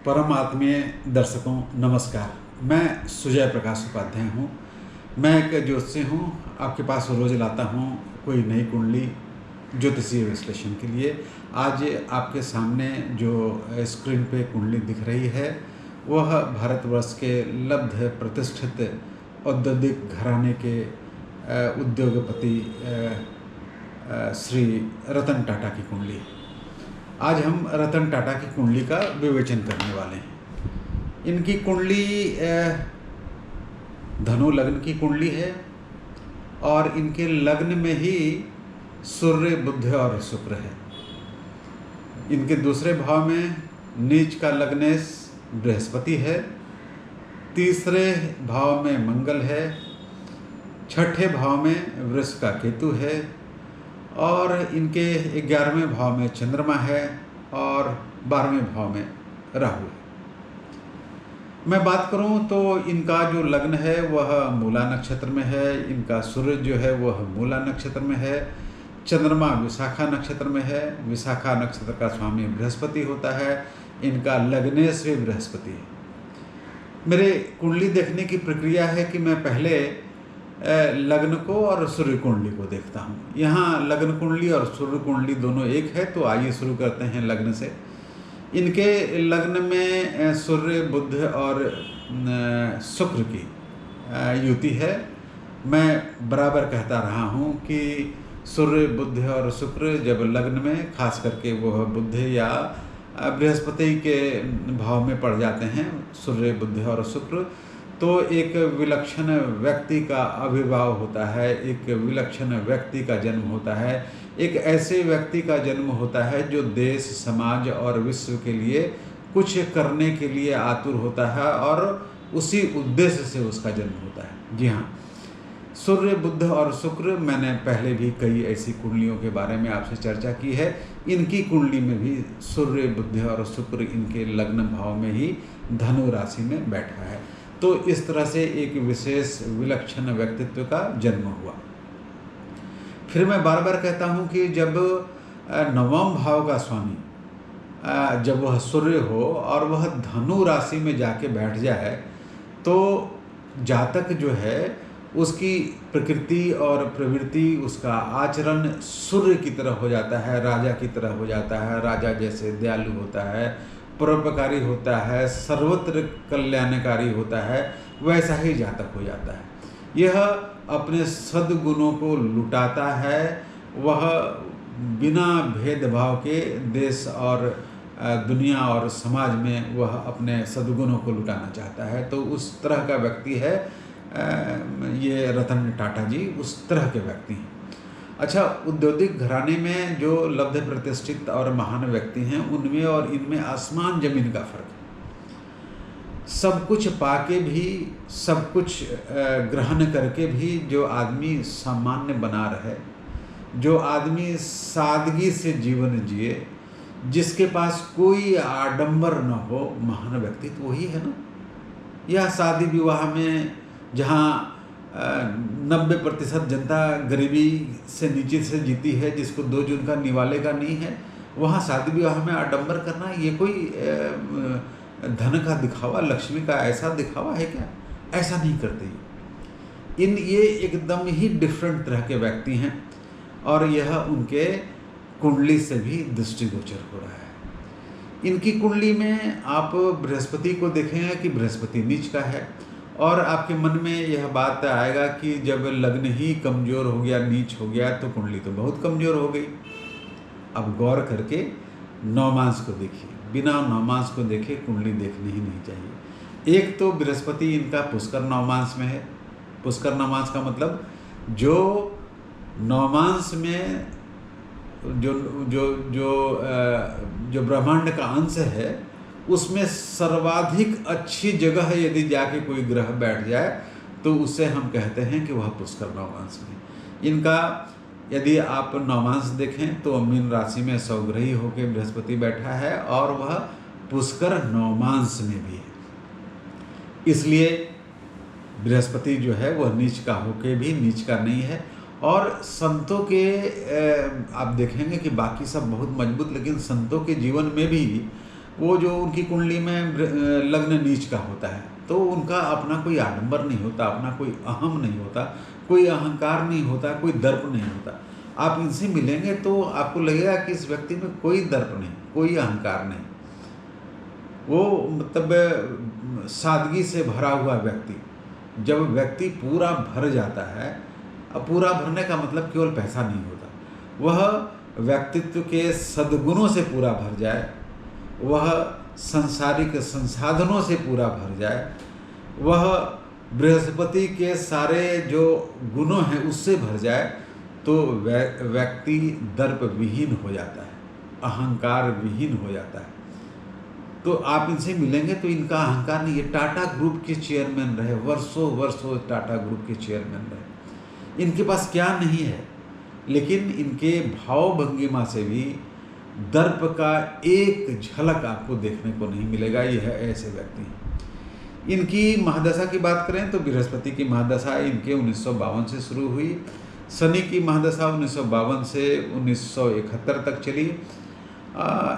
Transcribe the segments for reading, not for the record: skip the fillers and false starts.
परम आत्मीय दर्शकों नमस्कार। मैं सुजय प्रकाश उपाध्याय हूँ। मैं एक ज्योतिषी हूँ। आपके पास रोज़ लाता हूँ कोई नई कुंडली ज्योतिषीय विश्लेषण के लिए। आज आपके सामने जो स्क्रीन पे कुंडली दिख रही है वह भारतवर्ष के लब्ध प्रतिष्ठित औद्योगिक घराने के उद्योगपति श्री रतन टाटा की कुंडली। आज हम रतन टाटा की कुंडली का विवेचन करने वाले हैं। इनकी कुंडली धनु लग्न की कुंडली है और इनके लग्न में ही सूर्य, बुध और शुक्र है। इनके दूसरे भाव में नीच का लग्नेश बृहस्पति है, तीसरे भाव में मंगल है, छठे भाव में वृष का केतु है और इनके 11वें भाव में चंद्रमा है और 12वें भाव में राहु है। मैं बात करूं तो इनका जो लग्न है वह मूला नक्षत्र में है, इनका सूर्य जो है वह मूला नक्षत्र में है, चंद्रमा विशाखा नक्षत्र में है। विशाखा नक्षत्र का स्वामी बृहस्पति होता है, इनका लग्नेश भी बृहस्पति है। मेरे कुंडली देखने की प्रक्रिया है कि मैं पहले लग्न को और सूर्य कुंडली को देखता हूँ। यहाँ लग्न कुंडली और सूर्य कुंडली दोनों एक है, तो आइए शुरू करते हैं लग्न से। इनके लग्न में सूर्य, बुध और शुक्र की युति है। मैं बराबर कहता रहा हूँ कि सूर्य, बुध और शुक्र जब लग्न में, खास करके वह बुध या बृहस्पति के भाव में पड़ जाते हैं, सूर्य, बुध और शुक्र, तो एक विलक्षण व्यक्ति का आविर्भाव होता है, एक विलक्षण व्यक्ति का जन्म होता है, एक ऐसे व्यक्ति का जन्म होता है जो देश, समाज और विश्व के लिए कुछ करने के लिए आतुर होता है और उसी उद्देश्य से उसका जन्म होता है। जी हाँ, सूर्य, बुध और शुक्र, मैंने पहले भी कई ऐसी कुंडलियों के बारे में आपसे चर्चा की है। इनकी कुंडली में भी सूर्य, बुध और शुक्र इनके लग्न भाव में ही धनु राशि में बैठा है। तो इस तरह से एक विशेष विलक्षण व्यक्तित्व का जन्म हुआ। फिर मैं बार बार कहता हूँ कि जब नवम भाव का स्वामी जब वह सूर्य हो और वह धनु राशि में जाके बैठ जाए तो जातक जो है उसकी प्रकृति और प्रवृत्ति, उसका आचरण सूर्य की तरह हो जाता है, राजा की तरह हो जाता है। राजा जैसे दयालु होता है, परोपकारी होता है, सर्वत्र कल्याणकारी होता है, वैसा ही जातक हो जाता है। यह अपने सद्गुणों को लुटाता है। वह बिना भेदभाव के देश और दुनिया और समाज में वह अपने सद्गुणों को लुटाना चाहता है। तो उस तरह का व्यक्ति है ये रतन टाटा जी, उस तरह के व्यक्ति हैं। अच्छा, औद्योगिक घराने में जो लब्ध प्रतिष्ठित और महान व्यक्ति हैं उनमें और इनमें आसमान जमीन का फर्क है। सब कुछ पाके भी, सब कुछ ग्रहण करके भी जो आदमी सामान्य बना रहे, जो आदमी सादगी से जीवन जिए, जिसके पास कोई आडंबर न हो, महान व्यक्ति तो वही है ना। यह शादी विवाह में जहाँ 90% जनता गरीबी से नीचे से जीती है, जिसको 2 जून का निवाले का नहीं है, वहाँ शादी विवाह में आडंबर करना ये कोई धन का दिखावा, लक्ष्मी का ऐसा दिखावा है क्या? ऐसा नहीं करते। ये एकदम ही डिफरेंट तरह के व्यक्ति हैं और यह उनके कुंडली से भी दृष्टिगोचर हो रहा है। इनकी कुंडली में आप बृहस्पति को देखेंगे कि बृहस्पति नीच का है और आपके मन में यह बात आएगा कि जब लग्न ही कमज़ोर हो गया, नीच हो गया, तो कुंडली तो बहुत कमज़ोर हो गई। अब गौर करके नवमांस को देखिए। बिना नवमांस को देखे कुंडली देखनी ही नहीं चाहिए। एक तो बृहस्पति इनका पुष्कर नवमांस में है। पुष्कर नवमांस का मतलब जो नवमांस में जो ब्रह्मांड का अंश है उसमें सर्वाधिक अच्छी जगह यदि जाके कोई ग्रह बैठ जाए तो उससे हम कहते हैं कि वह पुष्कर नवमांस में। इनका यदि आप नवमांस देखें तो मीन राशि में सौग्रही होकर बृहस्पति बैठा है और वह पुष्कर नवमांस में भी है। इसलिए बृहस्पति जो है वह नीच का होके भी नीच का नहीं है और संतों के आप देखेंगे कि बाकी सब बहुत मजबूत, लेकिन संतों के जीवन में भी वो जो उनकी कुंडली में लग्न नीच का होता है, तो उनका अपना कोई आडंबर नहीं होता, अपना कोई अहम नहीं होता, कोई अहंकार नहीं होता, कोई दर्प नहीं होता। आप इनसे मिलेंगे तो आपको लगेगा कि इस व्यक्ति में कोई दर्प नहीं, कोई अहंकार नहीं। वो मतलब सादगी से भरा हुआ व्यक्ति। जब व्यक्ति पूरा भर जाता है, अब पूरा भरने का मतलब केवल पैसा नहीं होता, वह व्यक्तित्व के सद्गुणों से पूरा भर जाए, वह संसारिक संसाधनों से पूरा भर जाए, वह बृहस्पति के सारे जो गुणों हैं उससे भर जाए, तो व्यक्ति दर्प विहीन हो जाता है, अहंकार विहीन हो जाता है। तो आप इनसे मिलेंगे तो इनका अहंकार नहीं। ये टाटा ग्रुप के चेयरमैन रहे, वर्षों वर्षों टाटा ग्रुप के चेयरमैन रहे। इनके पास क्या नहीं है, लेकिन इनके भाव भंगिमा से भी दर्प का एक झलक आपको देखने को नहीं मिलेगा। यह ऐसे व्यक्ति हैं। इनकी महादशा की बात करें तो बृहस्पति की महादशा इनके 1952 से शुरू हुई। शनि की महादशा 1952 से 1971 तक चली।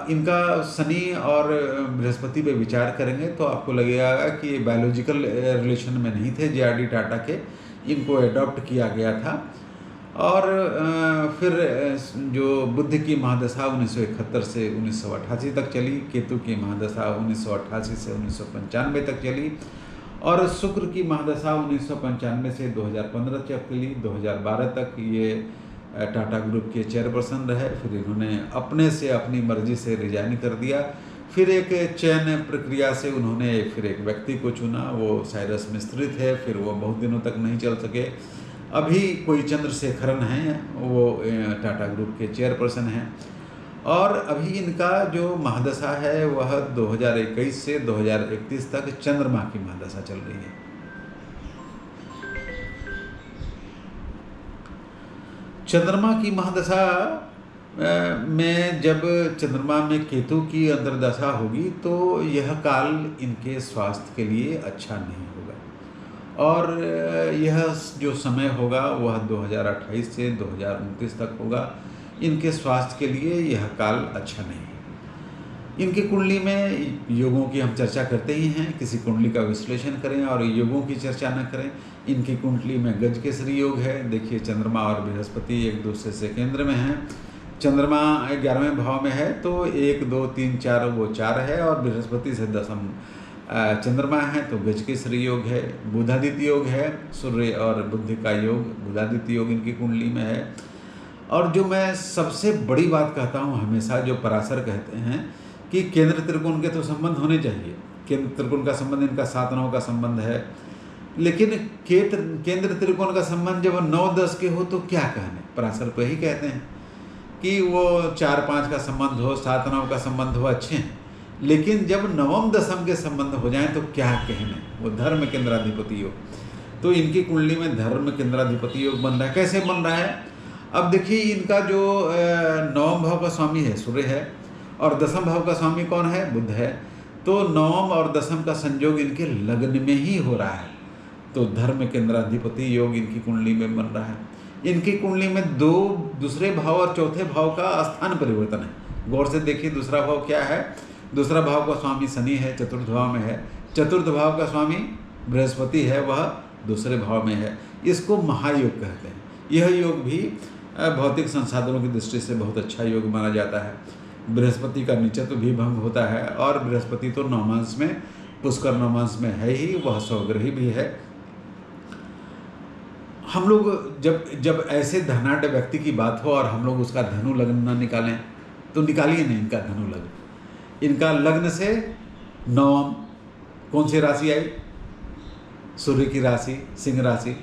इनका शनि और बृहस्पति पे विचार करेंगे तो आपको लगेगा कि ये बायोलॉजिकल रिलेशन में नहीं थे। जे.आर.डी. टाटा के इनको अडॉप्ट किया गया था। और फिर जो बुध की महादशा 1971 से 1988 तक चली, केतु की महादशा 1988 से 1995 तक चली, और शुक्र की महादशा 1995 से 2015 तक चली। 2012 तक ये टाटा ग्रुप के चेयरपर्सन रहे। फिर इन्होंने अपने से अपनी मर्जी से रिजाइन कर दिया। फिर एक चयन प्रक्रिया से उन्होंने फिर एक व्यक्ति को चुना, वो साइरस मिस्त्री थे। फिर वो बहुत दिनों तक नहीं चल सके। अभी कोई चंद्रशेखरन हैं, वो टाटा ग्रुप के चेयरपर्सन हैं। और अभी इनका जो महादशा है वह 2021 से 2031 तक चंद्रमा की महादशा चल रही है। चंद्रमा की महादशा में जब चंद्रमा में केतु की अंतर्दशा होगी तो यह काल इनके स्वास्थ्य के लिए अच्छा नहीं होगा। और यह जो समय होगा वह 2028 से 2029 तक होगा। इनके स्वास्थ्य के लिए यह काल अच्छा नहीं है। इनकी कुंडली में योगों की हम चर्चा करते ही हैं। किसी कुंडली का विश्लेषण करें और योगों की चर्चा न करें। इनकी कुंडली में गज केसरी योग है। देखिए, चंद्रमा और बृहस्पति एक दूसरे से केंद्र में हैं। चंद्रमा 11वें भाव में है तो 1 2 3 4 वो 4 है, और बृहस्पति से 10th चंद्रमा है तो गज केसरी योग है। बुधादित्य योग है, सूर्य और बुध का योग, बुधादित्य योग इनकी कुंडली में है। और जो मैं सबसे बड़ी बात कहता हूँ हमेशा, जो पराशर कहते हैं कि केंद्र त्रिकोण के तो संबंध होने चाहिए। केंद्र त्रिकोण का संबंध इनका 7-9 का संबंध है, लेकिन केंद्र त्रिकोण का संबंध जब 9-10 के हो तो क्या कहने। पराशर को ही कहते हैं कि वो 4-5 का संबंध हो, 7-9 का संबंध हो, अच्छे हैं, लेकिन जब 9th-10th के संबंध हो जाएं तो क्या कहने। वो धर्म केंद्राधिपति योग, तो इनकी कुंडली में धर्म केंद्राधिपति योग बन रहा है। कैसे बन रहा है? अब देखिए, इनका जो 9वें भाव का स्वामी है सूर्य है, और 10वें भाव का स्वामी कौन है? बुध है। तो 9th और 10th का संयोग इनके लग्न में ही हो रहा है, तो धर्म केंद्राधिपति योग इनकी कुंडली में बन रहा है। इनकी कुंडली में दूसरे भाव और चौथे भाव का स्थान परिवर्तन है। गौर से देखिए, दूसरा भाव क्या है? दूसरा भाव का स्वामी शनि है, 4th भाव में है। 4th भाव का स्वामी बृहस्पति है, वह दूसरे भाव में है। इसको महायोग कहते हैं। यह योग भी भौतिक संसाधनों की दृष्टि से बहुत अच्छा योग माना जाता है। बृहस्पति का नीचत्व भी भंग होता है, और बृहस्पति तो नवमांश में, पुष्कर नवमांश में है ही, वह स्वग्रही भी है। हम लोग जब ऐसे धनाढ़ व्यक्ति की बात हो और हम लोग उसका धनु लग्न ना निकालें तो निकालिए नहीं इनका धनु लग्न। इनका लग्न से 9 कौन सी राशि आई? सूर्य की राशि, सिंह राशि।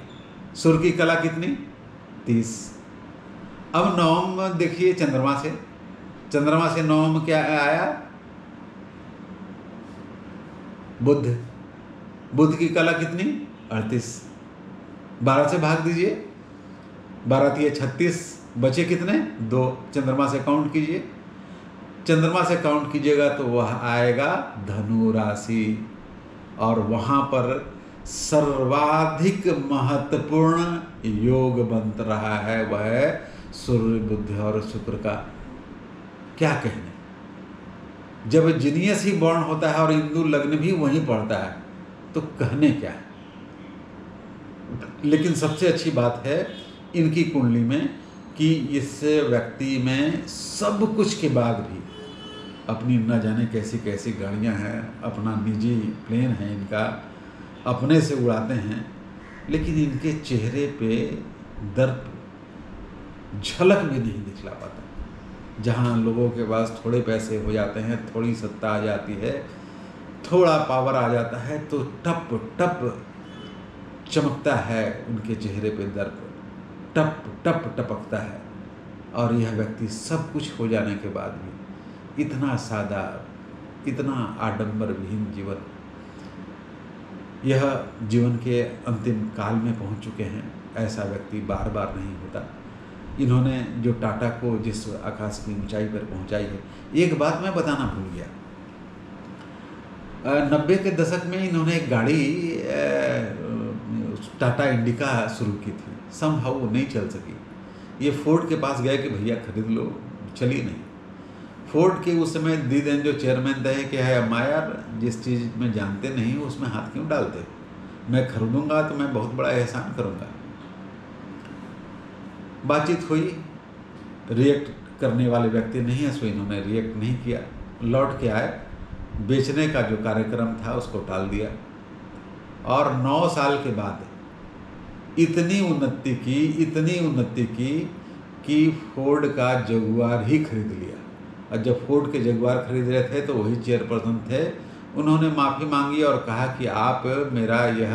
सूर्य की कला कितनी? 30। अब 9 देखिए चंद्रमा से, चंद्रमा से 9 क्या आया? बुध। बुध की कला कितनी? 38। 12 से भाग दीजिए, 12 × 36, बचे कितने? 2। चंद्रमा से काउंट कीजिए, चंद्रमा से काउंट कीजिएगा तो वह आएगा धनु राशि। और वहाँ पर सर्वाधिक महत्वपूर्ण योग बन रहा है, वह है सूर्य, बुध और शुक्र का। क्या कहने, जब जीनियस ही बॉर्न होता है और हिंदू लग्न भी वहीं पड़ता है, तो कहने क्या है। लेकिन सबसे अच्छी बात है इनकी कुंडली में कि इस व्यक्ति में सब कुछ के बाद भी अपनी न जाने कैसी कैसी गाड़ियां हैं, अपना निजी प्लेन है इनका, अपने से उड़ाते हैं, लेकिन इनके चेहरे पे दर्द झलक भी नहीं दिखला पाता। जहाँ लोगों के पास थोड़े पैसे हो जाते हैं, थोड़ी सत्ता आ जाती है, थोड़ा पावर आ जाता है, तो टप टप चमकता है उनके चेहरे पे दर्द, टप टप टपकता है। और यह व्यक्ति सब कुछ हो जाने के बाद भी इतना सादा, इतना आडंबर विहीन जीवन, यह जीवन के अंतिम काल में पहुंच चुके हैं। ऐसा व्यक्ति बार बार नहीं होता। इन्होंने जो टाटा को जिस आकाश की ऊंचाई पर पहुंचाई है, एक बात मैं बताना भूल गया, 90 के दशक में इन्होंने एक गाड़ी टाटा इंडिका शुरू की थी, समहाउ वो नहीं चल सकी। ये फोर्ड के पास गए कि भैया खरीद लो, चली नहीं। फोर्ड के उस समय दिन जो चेयरमैन थे कि है अम्मा यार, जिस चीज़ में जानते नहीं उसमें हाथ क्यों डालते, मैं खरीदूंगा तो मैं बहुत बड़ा एहसान करूंगा। बातचीत हुई, रिएक्ट करने वाले व्यक्ति नहीं है, सो इन्होंने रिएक्ट नहीं किया, लौट के आए, बेचने का जो कार्यक्रम था उसको टाल दिया। और 9 साल के बाद इतनी उन्नति की कि फोर्ड का जगुआर ही खरीद लिया। और जब फोर्ड के जगुआर खरीद रहे थे तो वही चेयरपर्सन थे, उन्होंने माफ़ी मांगी और कहा कि आप मेरा यह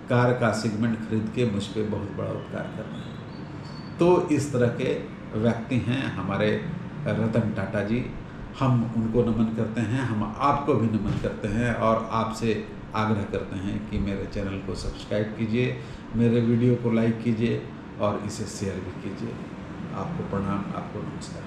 कार का सेगमेंट खरीद के मुझ पर बहुत बड़ा उपकार कर रहे हैं। तो इस तरह के व्यक्ति हैं हमारे रतन टाटा जी। हम उनको नमन करते हैं, हम आपको भी नमन करते हैं और आपसे आग्रह करते हैं कि मेरे चैनल को सब्सक्राइब कीजिए, मेरे वीडियो को लाइक कीजिए और इसे शेयर भी कीजिए। आपको प्रणाम, आपको नमस्कार।